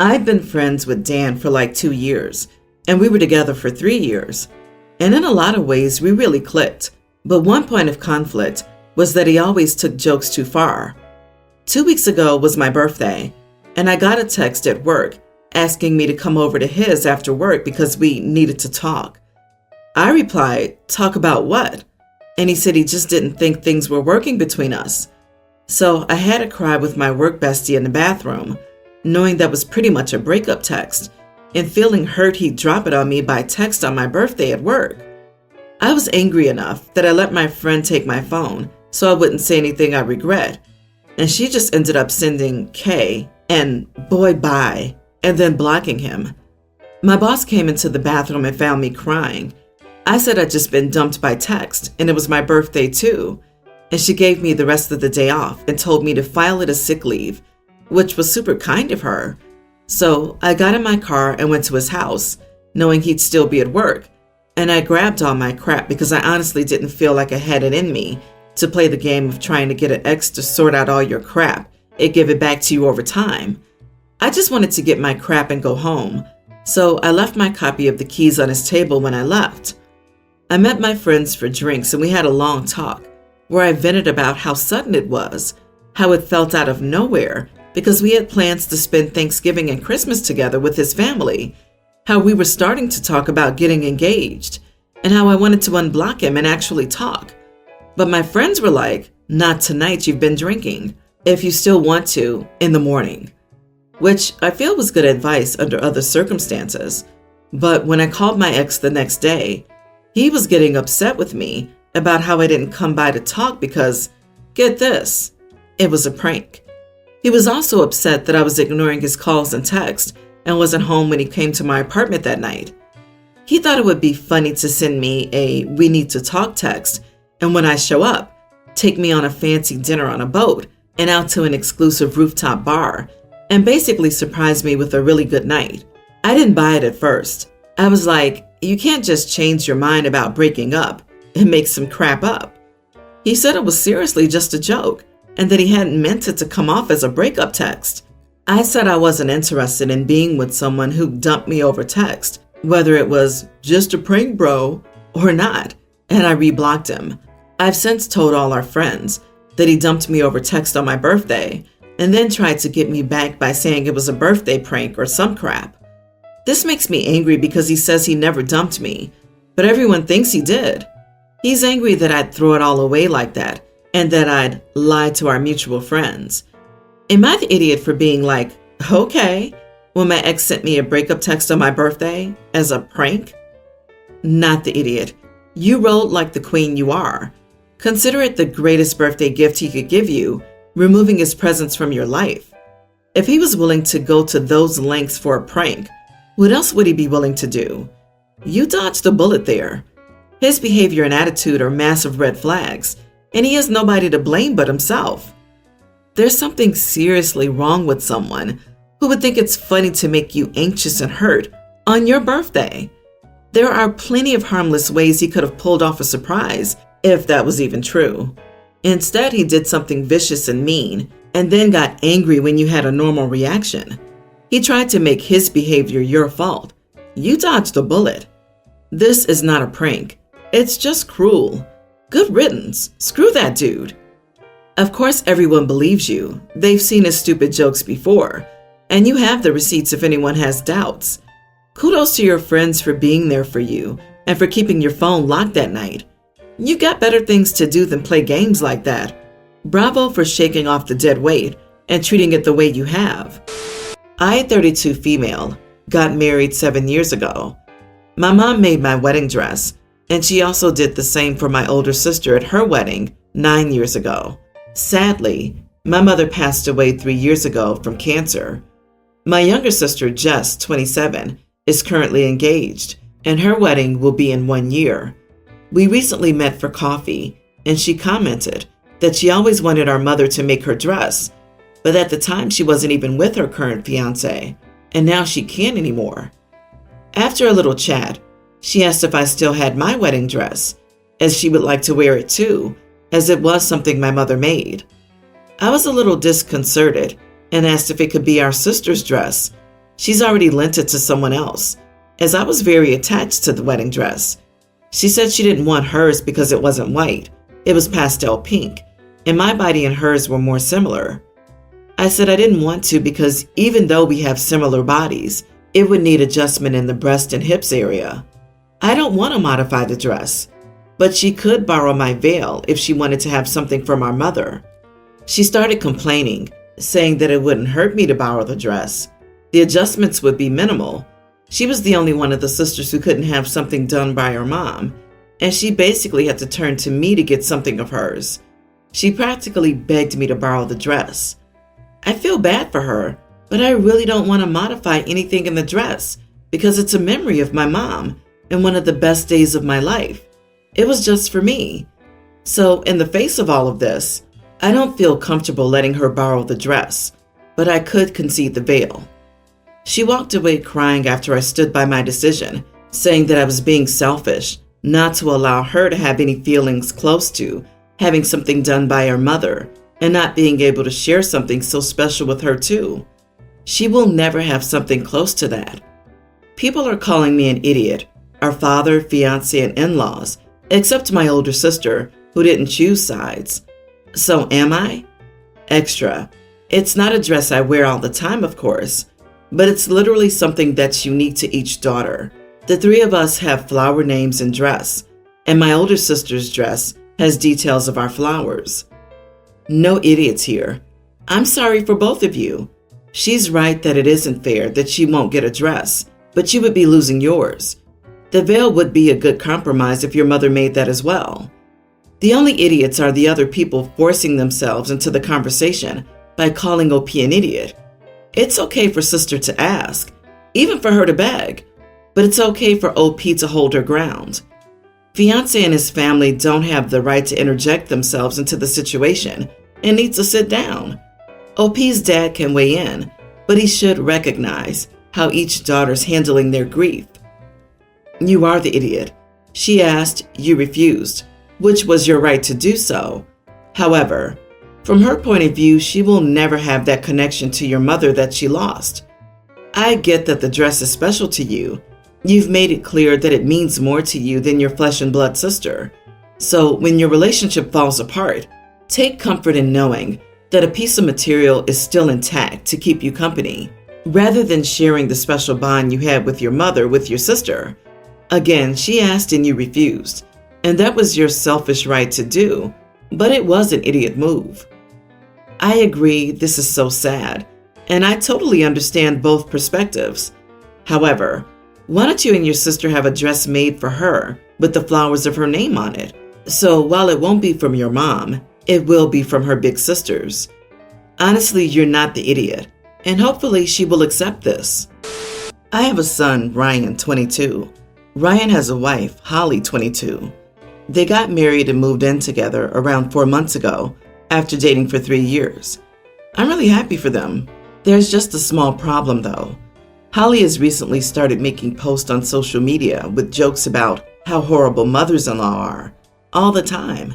I've been friends with Dan for like 2 years, and we were together for 3 years. And in a lot of ways, we really clicked. But one point of conflict was that he always took jokes too far. 2 weeks ago was my birthday, and I got a text at work asking me to come over to his after work because we needed to talk. I replied, "Talk about what?" And he said he just didn't think things were working between us. So I had to cry with my work bestie in the bathroom, knowing that was pretty much a breakup text, and feeling hurt he'd drop it on me by text on my birthday at work. I was angry enough that I let my friend take my phone so I wouldn't say anything I regret, and she just ended up sending K and "boy bye" and then blocking him. My boss came into the bathroom and found me crying. I said I'd just been dumped by text, and it was my birthday too, and she gave me the rest of the day off and told me to file it as sick leave, which was super kind of her. So I got in my car and went to his house, knowing he'd still be at work, and I grabbed all my crap because I honestly didn't feel like I had it in me to play the game of trying to get an ex to sort out all your crap and give it back to you over time. I just wanted to get my crap and go home, so I left my copy of the keys on his table when I left. I met my friends for drinks and we had a long talk where I vented about how sudden it was, how it felt out of nowhere because we had plans to spend Thanksgiving and Christmas together with his family, how we were starting to talk about getting engaged, and how I wanted to unblock him and actually talk. But my friends were like, "Not tonight, you've been drinking. If you still want to, in the morning." Which I feel was good advice under other circumstances. But when I called my ex the next day, he was getting upset with me about how I didn't come by to talk because, get this, it was a prank. He was also upset that I was ignoring his calls and texts and wasn't home when he came to my apartment that night. He thought it would be funny to send me a "we need to talk" text, and when I show up, take me on a fancy dinner on a boat and out to an exclusive rooftop bar, and basically surprise me with a really good night. I didn't buy it at first. I was like, you can't just change your mind about breaking up and make some crap up. He said it was seriously just a joke and that he hadn't meant it to come off as a breakup text. I said I wasn't interested in being with someone who dumped me over text, whether it was just a prank bro or not, and I reblocked him. I've since told all our friends that he dumped me over text on my birthday and then tried to get me back by saying it was a birthday prank or some crap. This makes me angry because he says he never dumped me, but everyone thinks he did. He's angry that I'd throw it all away like that and that I'd lie to our mutual friends. Am I the idiot for being like, okay, when my ex sent me a breakup text on my birthday as a prank? Not the idiot. You rolled like the queen you are. Consider it the greatest birthday gift he could give you, removing his presence from your life. If he was willing to go to those lengths for a prank, what else would he be willing to do? You dodged a bullet there. His behavior and attitude are massive red flags, and he has nobody to blame but himself. There's something seriously wrong with someone who would think it's funny to make you anxious and hurt on your birthday. There are plenty of harmless ways he could have pulled off a surprise, if that was even true. Instead, he did something vicious and mean, and then got angry when you had a normal reaction. He tried to make his behavior your fault. You dodged a bullet. This is not a prank. It's just cruel. Good riddance. Screw that dude. Of course, everyone believes you. They've seen his stupid jokes before, and you have the receipts if anyone has doubts. Kudos to your friends for being there for you and for keeping your phone locked that night. You got better things to do than play games like that. Bravo for shaking off the dead weight and treating it the way you have. I, 32 female, got married 7 years ago. My mom made my wedding dress, and she also did the same for my older sister at her wedding 9 years ago. Sadly, my mother passed away 3 years ago from cancer. My younger sister, Jess, 27, is currently engaged, and her wedding will be in 1 year. We recently met for coffee, and she commented that she always wanted our mother to make her dress, but at the time she wasn't even with her current fiance, and now she can't anymore. After a little chat, she asked if I still had my wedding dress, as she would like to wear it too, as it was something my mother made. I was a little disconcerted and asked if it could be our sister's dress. She's already lent it to someone else, as I was very attached to the wedding dress. She said she didn't want hers because it wasn't white. It was pastel pink, and my body and hers were more similar. I said I didn't want to because even though we have similar bodies, it would need adjustment in the breast and hips area. I don't want to modify the dress, but she could borrow my veil if she wanted to have something from our mother. She started complaining, saying that it wouldn't hurt me to borrow the dress. The adjustments would be minimal. She was the only one of the sisters who couldn't have something done by her mom, and she basically had to turn to me to get something of hers. She practically begged me to borrow the dress. I feel bad for her, but I really don't want to modify anything in the dress because it's a memory of my mom and one of the best days of my life. It was just for me. So in the face of all of this, I don't feel comfortable letting her borrow the dress, but I could concede the veil. She walked away crying after I stood by my decision, saying that I was being selfish, not to allow her to have any feelings close to having something done by her mother and not being able to share something so special with her too. She will never have something close to that. People are calling me an idiot, our father, fiance, and in-laws, except my older sister, who didn't choose sides. So am I? Extra. It's not a dress I wear all the time, of course, but it's literally something that's unique to each daughter. The three of us have flower names and dress, and my older sister's dress has details of our flowers. No idiots here. I'm sorry for both of you. She's right that it isn't fair that she won't get a dress, but you would be losing yours. The veil would be a good compromise if your mother made that as well. The only idiots are the other people forcing themselves into the conversation by calling OP an idiot. It's okay for sister to ask, even for her to beg, but it's okay for OP to hold her ground. Fiance and his family don't have the right to interject themselves into the situation and need to sit down. OP's dad can weigh in, but he should recognize how each daughter's handling their grief. You are the idiot. She asked, you refused, which was your right to do so. However, from her point of view, she will never have that connection to your mother that she lost. I get that the dress is special to you. You've made it clear that it means more to you than your flesh and blood sister. So when your relationship falls apart, take comfort in knowing that a piece of material is still intact to keep you company, rather than sharing the special bond you had with your mother with your sister. Again, she asked and you refused, and that was your selfish right to do, but it was an idiot move. I agree, this is so sad, and I totally understand both perspectives. However, why don't you and your sister have a dress made for her with the flowers of her name on it? So while it won't be from your mom, it will be from her big sisters. Honestly, you're not the idiot, and hopefully she will accept this. I have a son, Ryan, 22. Ryan has a wife, Holly, 22. They got married and moved in together around 4 months ago after dating for 3 years. I'm really happy for them. There's just a small problem though. Holly has recently started making posts on social media with jokes about how horrible mothers-in-law are, all the time.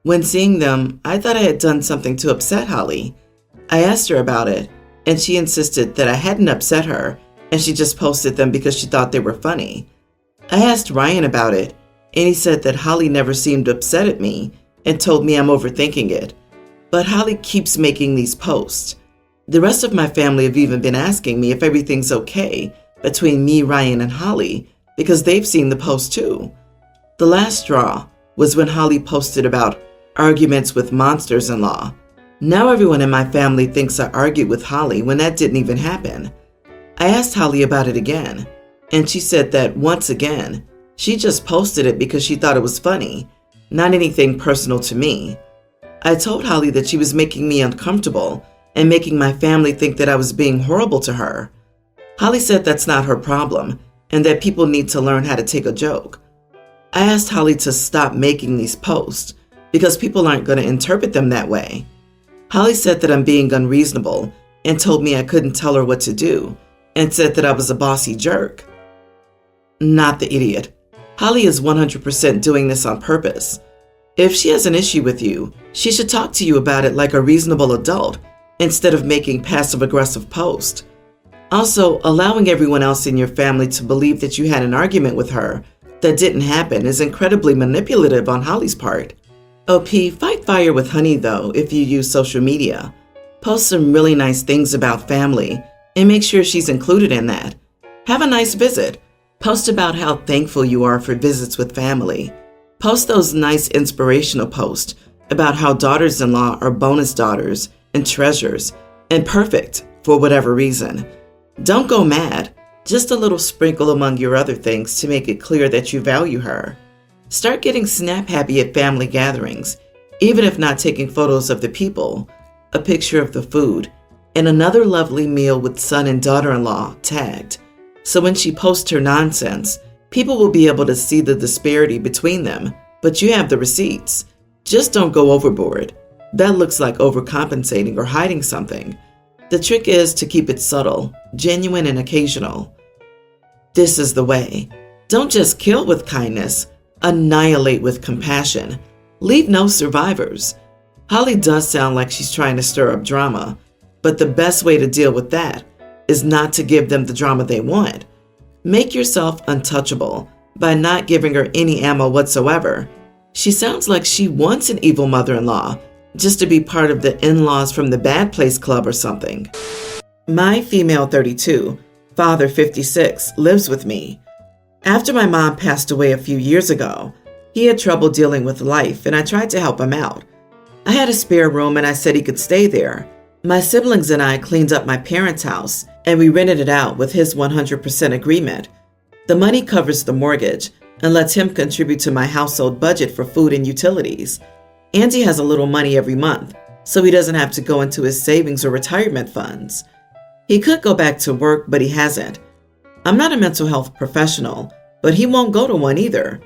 When seeing them, I thought I had done something to upset Holly. I asked her about it, and she insisted that I hadn't upset her, and she just posted them because she thought they were funny. I asked Ryan about it, and he said that Holly never seemed upset at me and told me I'm overthinking it. But Holly keeps making these posts. The rest of my family have even been asking me if everything's okay between me, Ryan, and Holly because they've seen the post too. The last straw was when Holly posted about arguments with monsters-in-law. Now everyone in my family thinks I argued with Holly when that didn't even happen. I asked Holly about it again, and she said that once again, she just posted it because she thought it was funny, not anything personal to me. I told Holly that she was making me uncomfortable and making my family think that I was being horrible to her. Holly said that's not her problem and that people need to learn how to take a joke. I asked Holly to stop making these posts because people aren't going to interpret them that way. Holly said that I'm being unreasonable and told me I couldn't tell her what to do and said that I was a bossy jerk. Not the idiot. Holly is 100% doing this on purpose. If she has an issue with you, she should talk to you about it like a reasonable adult instead of making passive-aggressive posts. Also, allowing everyone else in your family to believe that you had an argument with her that didn't happen is incredibly manipulative on Holly's part. OP, fight fire with honey though if you use social media. Post some really nice things about family and make sure she's included in that. Have a nice visit. Post about how thankful you are for visits with family. Post those nice inspirational posts about how daughters-in-law are bonus daughters and treasures and perfect for whatever reason. Don't go mad, just a little sprinkle among your other things to make it clear that you value her. Start getting snap happy at family gatherings, even if not taking photos of the people, a picture of the food, and another lovely meal with son and daughter-in-law tagged. So when she posts her nonsense, people will be able to see the disparity between them, but you have the receipts. Just don't go overboard. That looks like overcompensating or hiding something. The trick is to keep it subtle, genuine, and occasional. This is the way. Don't just kill with kindness, annihilate with compassion. Leave no survivors. Holly does sound like she's trying to stir up drama, but the best way to deal with that is not to give them the drama they want. Make yourself untouchable by not giving her any ammo whatsoever. She sounds like she wants an evil mother-in-law, just to be part of the in-laws from the bad place club or something. My female 32, father 56, lives with me. After my mom passed away a few years ago, he had trouble dealing with life and I tried to help him out. I had a spare room and I said he could stay there. My siblings and I cleaned up my parents' house and we rented it out with his 100% agreement. The money covers the mortgage and lets him contribute to my household budget for food and utilities. Andy has a little money every month, so he doesn't have to go into his savings or retirement funds. He could go back to work, but he hasn't. I'm not a mental health professional, but he won't go to one either.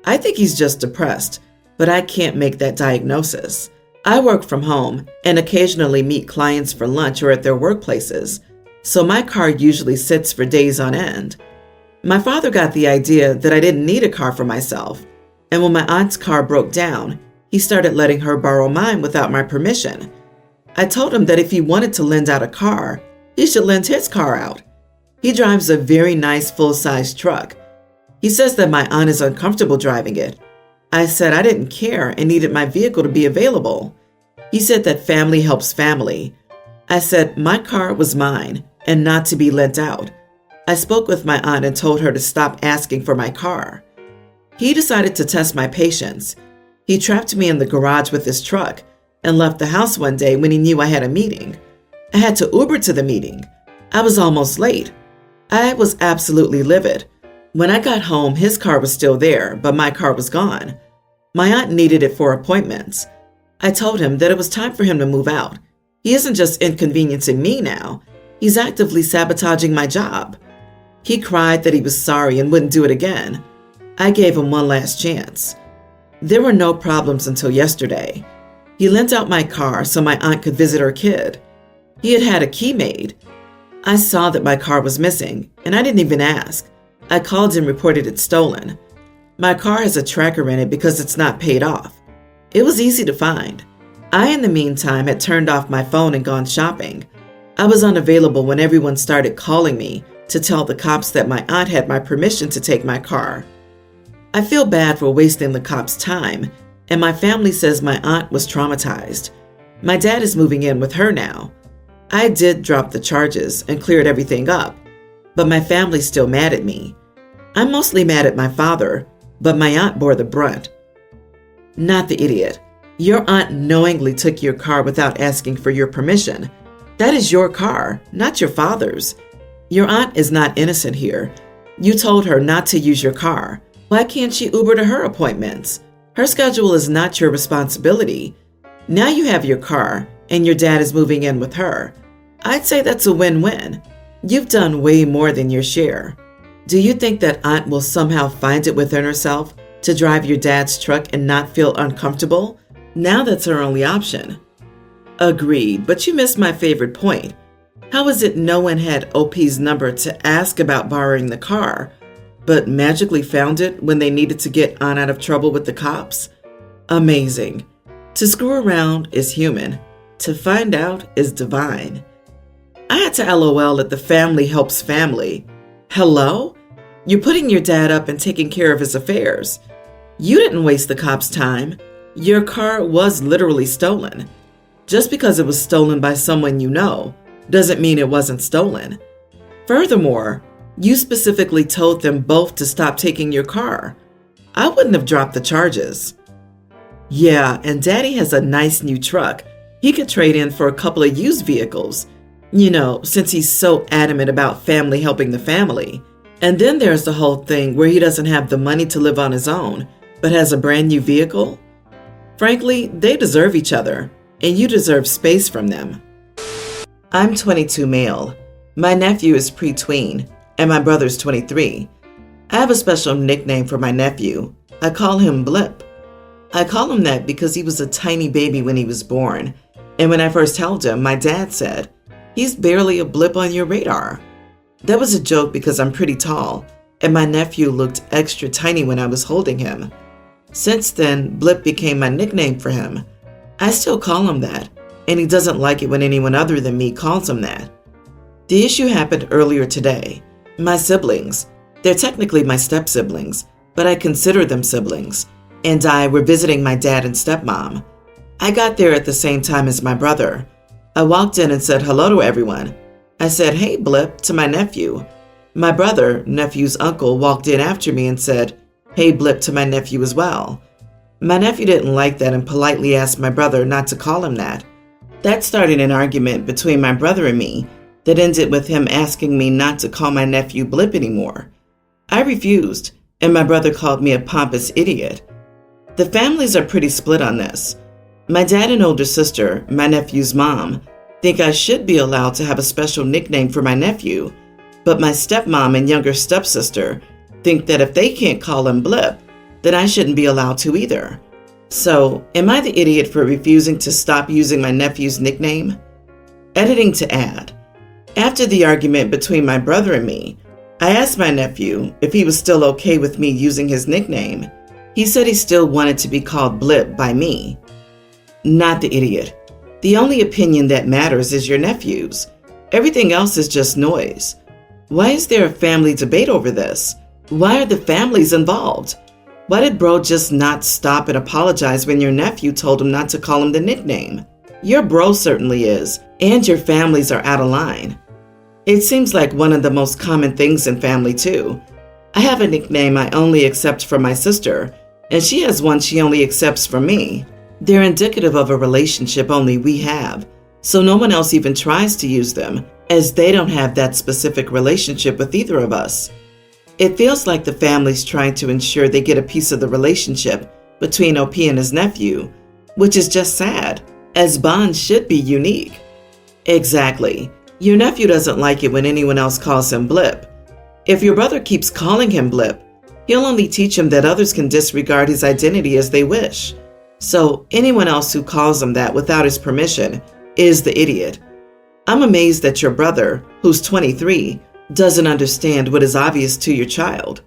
I think he's just depressed, but I can't make that diagnosis. I work from home and occasionally meet clients for lunch or at their workplaces, so my car usually sits for days on end. My father got the idea that I didn't need a car for myself, and when my aunt's car broke down, he started letting her borrow mine without my permission. I told him that if he wanted to lend out a car, he should lend his car out. He drives a very nice full-size truck. He says that my aunt is uncomfortable driving it. I said I didn't care and needed my vehicle to be available. He said that family helps family. I said my car was mine and not to be lent out. I spoke with my aunt and told her to stop asking for my car. He decided to test my patience. He trapped me in the garage with his truck and left the house one day when he knew I had a meeting. I had to Uber to the meeting. I was almost late. I was absolutely livid. When I got home, his car was still there, but my car was gone. My aunt needed it for appointments. I told him that it was time for him to move out. He isn't just inconveniencing me now. He's actively sabotaging my job. He cried that he was sorry and wouldn't do it again. I gave him one last chance. There were no problems until yesterday. He lent out my car so my aunt could visit her kid. He had had a key made. I saw that my car was missing, and I didn't even ask. I called and reported it stolen. My car has a tracker in it because it's not paid off. It was easy to find. I, in the meantime, had turned off my phone and gone shopping. I was unavailable when everyone started calling me to tell the cops that my aunt had my permission to take my car. I feel bad for wasting the cops' time, and my family says my aunt was traumatized. My dad is moving in with her now. I did drop the charges and cleared everything up, but my family's still mad at me. I'm mostly mad at my father, but my aunt bore the brunt. Not the idiot. Your aunt knowingly took your car without asking for your permission. That is your car, not your father's. Your aunt is not innocent here. You told her not to use your car. Why can't she Uber to her appointments? Her schedule is not your responsibility. Now you have your car, and your dad is moving in with her. I'd say that's a win-win. You've done way more than your share. Do you think that aunt will somehow find it within herself to drive your dad's truck and not feel uncomfortable? Now that's her only option. Agreed, but you missed my favorite point. How is it no one had OP's number to ask about borrowing the car, but magically found it when they needed to get aunt out of trouble with the cops? Amazing. To screw around is human. To find out is divine. I had to LOL at the family helps family. Hello? You're putting your dad up and taking care of his affairs. You didn't waste the cops' time. Your car was literally stolen. Just because it was stolen by someone you know doesn't mean it wasn't stolen. Furthermore, you specifically told them both to stop taking your car. I wouldn't have dropped the charges. Yeah, and Daddy has a nice new truck. He could trade in for a couple of used vehicles. You know, since he's so adamant about family helping the family. And then there's the whole thing where he doesn't have the money to live on his own, but has a brand new vehicle. Frankly, they deserve each other, and you deserve space from them. I'm 22 male. My nephew is pre-tween, and my brother's 23. I have a special nickname for my nephew. I call him Blip. I call him that because he was a tiny baby when he was born, and when I first held him, my dad said, "He's barely a blip on your radar." That was a joke because I'm pretty tall, and my nephew looked extra tiny when I was holding him. Since then, Blip became my nickname for him. I still call him that, and he doesn't like it when anyone other than me calls him that. The issue happened earlier today. My siblings, they're technically my step-siblings, but I consider them siblings, and I were visiting my dad and stepmom. I got there at the same time as my brother. I walked in and said hello to everyone. I said, "Hey, Blip," to my nephew. My brother, nephew's uncle, walked in after me and said, "Hey, Blip," to my nephew as well. My nephew didn't like that and politely asked my brother not to call him that. That started an argument between my brother and me that ended with him asking me not to call my nephew Blip anymore. I refused, and my brother called me a pompous idiot. The families are pretty split on this. My dad and older sister, my nephew's mom, think I should be allowed to have a special nickname for my nephew, but my stepmom and younger stepsister think that if they can't call him Blip, then I shouldn't be allowed to either. So, am I the idiot for refusing to stop using my nephew's nickname? Editing to add. After the argument between my brother and me, I asked my nephew if he was still okay with me using his nickname. He said he still wanted to be called Blip by me. Not the idiot. The only opinion that matters is your nephew's. Everything else is just noise. Why is there a family debate over this? Why are the families involved? Why did bro just not stop and apologize when your nephew told him not to call him the nickname? Your bro certainly is, and your families are out of line. It seems like one of the most common things in family too. I have a nickname I only accept from my sister, and she has one she only accepts from me. They're indicative of a relationship only we have, so no one else even tries to use them, as they don't have that specific relationship with either of us. It feels like the family's trying to ensure they get a piece of the relationship between OP and his nephew, which is just sad, as bonds should be unique. Exactly. Your nephew doesn't like it when anyone else calls him Blip. If your brother keeps calling him Blip, he'll only teach him that others can disregard his identity as they wish. So anyone else who calls him that without his permission is the idiot. I'm amazed that your brother, who's 23, doesn't understand what is obvious to your child.